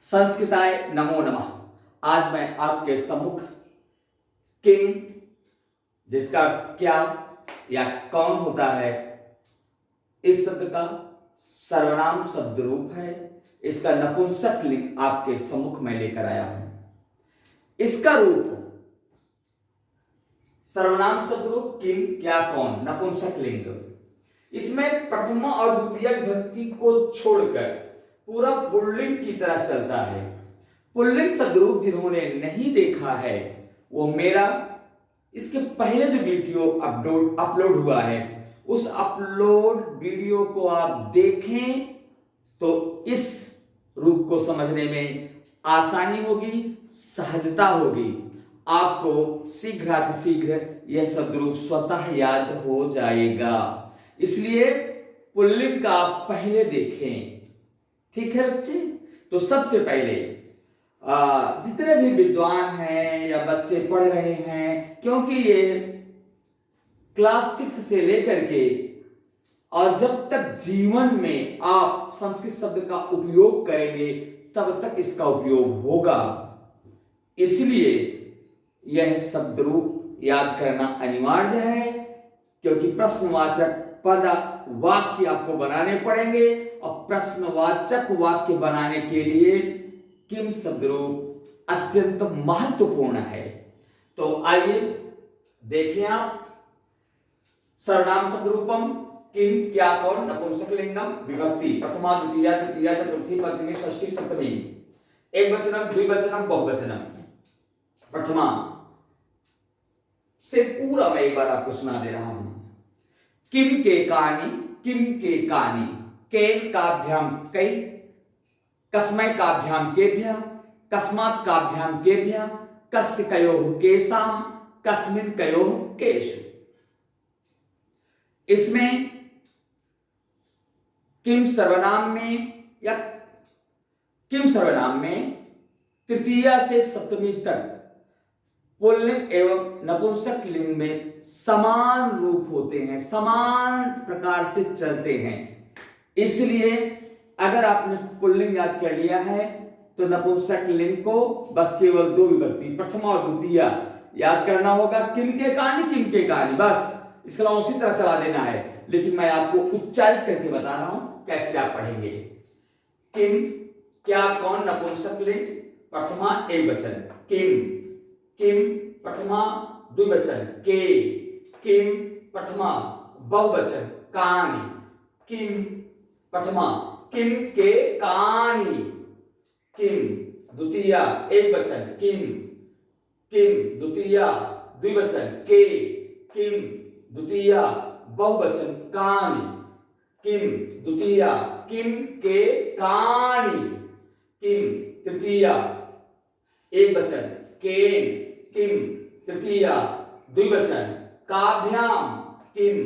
संस्कृताय नमो नमः। आज मैं आपके सम्मुख किम, जिसका अर्थ क्या या कौन होता है, इस शब्द का सर्वनाम शब्द रूप है। इसका नपुंसक लिंग आपके सम्मुख में लेकर आया हूं। इसका रूप सर्वनाम शब्द रूप किम, क्या, कौन, नपुंसक लिंग। इसमें प्रथमा और द्वितीय विभक्ति को छोड़कर पूरा पुल्लिंग की तरह चलता है। पुल्लिंग शब्द रूप जिन्होंने नहीं देखा है वो मेरा इसके पहले जो वीडियो अपलोड हुआ है उस अपलोड वीडियो को आप देखें तो इस रूप को समझने में आसानी होगी, सहजता होगी। आपको शीघ्रातिशीघ्र यह शब्द रूप स्वतः याद हो जाएगा। इसलिए पुल्लिंग का आप पहले देखें, ठीक है बच्चे। तो सबसे पहले जितने भी विद्वान हैं या बच्चे पढ़ रहे हैं, क्योंकि ये क्लास 6 से लेकर के और जब तक जीवन में आप संस्कृत शब्द का उपयोग करेंगे तब तक इसका उपयोग होगा। इसलिए यह शब्द रूप याद करना अनिवार्य है, क्योंकि प्रश्नवाचक पद वाक्य आपको बनाने पड़ेंगे और प्रश्नवाचक वाक्य बनाने के लिए किम शब्द रूप अत्यंत महत्वपूर्ण है। तो आइए देखिए आप सर्वनाम शब्द रूपम किम, क्या, कौन, नपुंसकलिंगम, विभक्ति प्रथमा द्वितीया तृतीया चतुर्थी पंचमी षष्ठी सप्तमी, एकवचनम द्विवचनम बहुवचनम। प्रथमा से पूरा मैं एक बार आपको सुना दे रहा हूं। किम के कानि, किम के कानि, केन काभ्याम कई, कस्मै काभ्याम केभ्यः, कस्मात् काभ्याम केभ्यः, कस्य कयोः केसाम, कस्मिन् कयोः केषु। इसमें किम सर्वनाम में या किम सर्वनाम में तृतीया से सप्तमी तक पुल्लिंग एवं नपुंसक लिंग में समान रूप होते हैं, समान प्रकार से चलते हैं। इसलिए अगर आपने पुल्लिंग याद कर लिया है तो नपुंसक लिंग को बस केवल दो विभक्ति प्रथमा और द्वितीय याद करना होगा। किम के कानि, किम के कानि, बस इसके अलावा उसी तरह चला देना है। लेकिन मैं आपको उच्चारित करके बता रहा हूं कैसे आप पढ़ेंगे। किम, क्या, कौन, नपुंसक लिंग प्रथमा एक वचन किम, किम प्रथमा द्विवचन के, किम प्रथमा बहुवचन कानि, किम प्रथमा किम के कानि, किम द्वितीया एक वचन किम, किम द्वितीया द्विवचन के, किम द्वितीया बहुवचन कानि, किम द्वितीया किम के कानि, किम तृतीया एक वचन केन, किम तृतीया द्विवचन काभ्याम, किम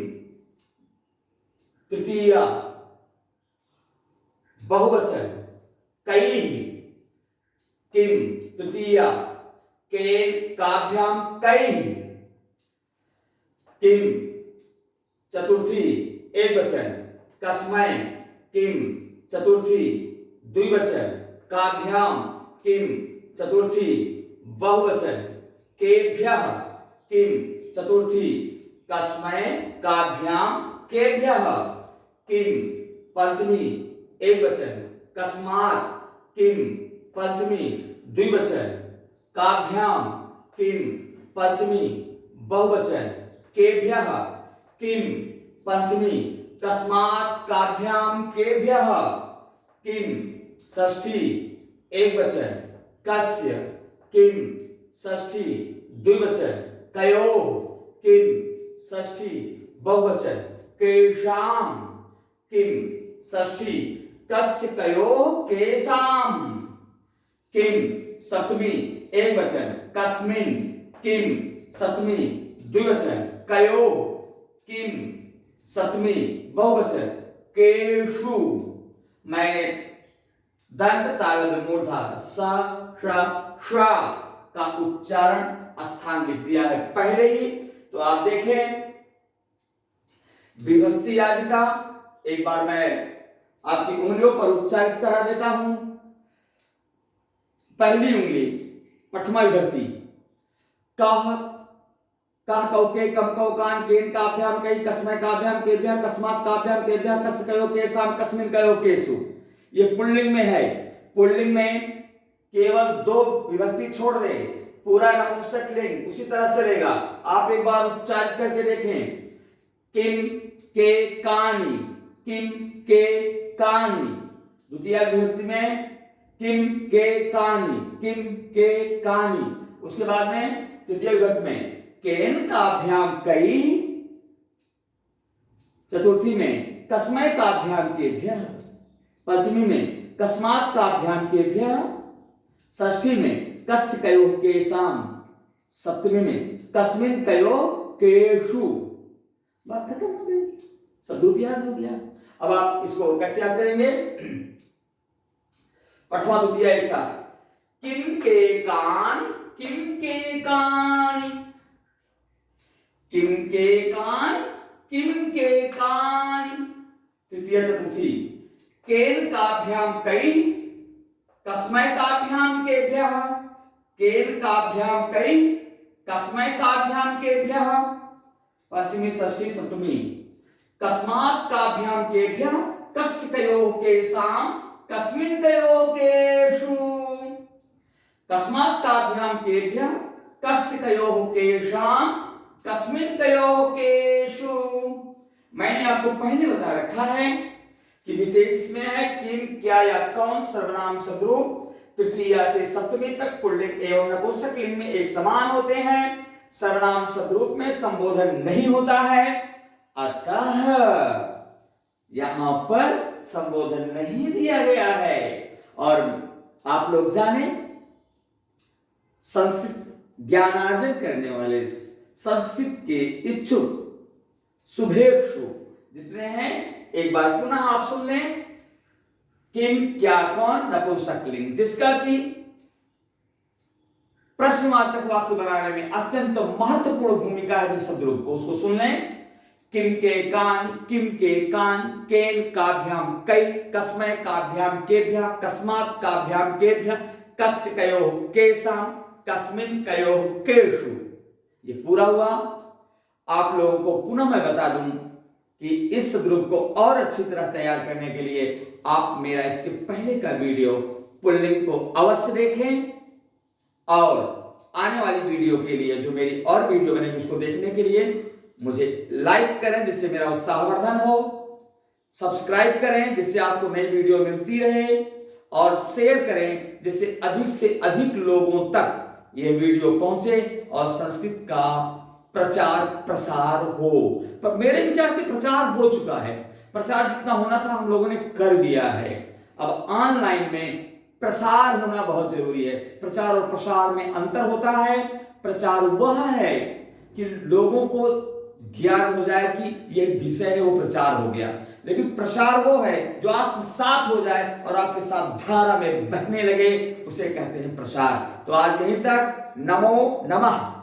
तृतीया बहुवचन कई, किम तृतीया केन काभ्याम कई, किम चतुर्थी एक वचन कस्मै, किम चतुर्थी द्विवचन काभ्याम, किम चतुर्थी बहुवचन केभ्यः, किम चतुर्थी कस्मै काभ्याम केभ्यः, किम पंचमी एक वचन कस्मात्, किम पंचमी द्विवचन काभ्याम, किम पंचमी बहुवचन केभ्यः, किम पंचमी कस्मात् काभ्याम केभ्यः, किम षष्ठी एक वचन कस्य, किम षष्ठी द्विवचन कयोः, किम षष्ठी बहुवचन केषाम, किम षष्ठी कस्य कयोः केषाम, किम सप्तमी एक वचन कस्मिन्, किम सप्तमी द्विवचन कयोः, किम सप्तमी बहुवचन केषु। मैंने दंत तालव्य मूर्धा स श का उच्चारण स्थान लिख दिया है पहले ही। तो आप देखें विभक्ति आदि का एक बार मैं आपकी उंगलियों पर उच्चारित करा देता हूं। पहली उंगली प्रथमा विभक्ति कह, कह कौके कम कौकान केन काभ्याम कई कस्मै काभ्याम केभ्यः कस्मात् काभ्याम केभ्यः कस्य कयो केसाम कस्मिन् कयो केसु। ये पुल्लिंग में है। पुल्लिंग में केवल 2 विभक्ति छोड़ दे, पूरा नपुंसक लिंग उसी तरह से रहेगा। आप एक बार उच्चारित करके देखें, किम के कानी, किम के कानी। द्वितीय विभक्ति में किम के कानी, किम के कानी। उसके बाद में तृतीय विभक्ति में केन काभ्याम कई। चतुर्थी में कस्मै काभ्याम केभ्यः। पंचमी में कस्मात् काभ्याम केभ्यः। षष्ठी में कस्य कयोः केसाम। सप्तमी में कस्मिन् कयोः केषु। बात खत्म हो गई, सदरूप याद हो गया। अब आप इसको कैसे याद करेंगे? प्रथमा द्वितीय एक साथ, किम के कान, किम के कानी, किम के कान, किम के कानी। तृतीय चतुर्थी, केन काभ्याम कई, कस्मै काभ्याम केभ्यः, केन काभ्याम कई, कस्मै काभ्याम केभ्यः। पंचमी षष्ठी सप्तमी, कस्मात् काभ्याम केभ्यः कस्य कयोः केसाम कस्मिन् कयोः केषु। कस्मात् काभ्याम केभ्यः कस्य कयोः केशाम कस्मिन् कयोः केषु। मैंने आपको पहले बता रखा है कि विशेष इसमें है किम, क्या या कौन सर्वनाम सदरूप तृतीया से सप्तमी तक पुल्लिंग एवं नपुंसक लिंग में एक समान होते हैं। सर्वनाम सदरूप में संबोधन नहीं होता है, अतः यहां पर संबोधन नहीं दिया गया है। और आप लोग जाने, संस्कृत ज्ञानार्जन करने वाले, संस्कृत के इच्छुक शुभेच्छु जितने हैं, एक बार पुनः आप सुन लें। किम क्या कौन नपुंसक लिंग, जिसका कि प्रश्नवाचक वाक्य बनाने में अत्यंत महत्वपूर्ण भूमिका है जिस शब्दरूप को, उसको सुन लें। किम के कान, किम के कान, केन काभ्याम कई, कस्मै काभ्याम केभ्यः, कस्मात् काभ्याम केभ्यः, कस्य कयोः केसाम कस्मिन् कयोः केषु। ये पूरा हुआ। आप लोगों को पुनः मैं बता दूं कि इस ग्रुप को और अच्छी तरह तैयार करने के लिए आप मेरा इसके पहले का वीडियो पुल्लिंग को अवश्य देखें, और आने वाली वीडियो के लिए जो मेरी और वीडियो बनेगी उसको देखने के लिए मुझे लाइक करें जिससे मेरा उत्साहवर्धन हो, सब्सक्राइब करें जिससे आपको नई वीडियो मिलती रहे, और शेयर करें जिससे अधिक से अधिक लोगों तक यह वीडियो पहुंचे और संस्कृत का प्रचार प्रसार हो। पर मेरे विचार से प्रचार हो चुका है, प्रचार जितना होना था हम लोगों ने कर दिया है। अब ऑनलाइन में प्रसार होना बहुत जरूरी है। प्रचार और प्रसार में अंतर होता है। प्रचार वह है कि लोगों को ज्ञान हो जाए कि यह विषय है, वो प्रचार हो गया। लेकिन प्रसार वो है जो आत्मसात हो जाए और आपके साथ धारा में बहने लगे, उसे कहते हैं प्रसार। तो आज यहीं तक। नमो नमः।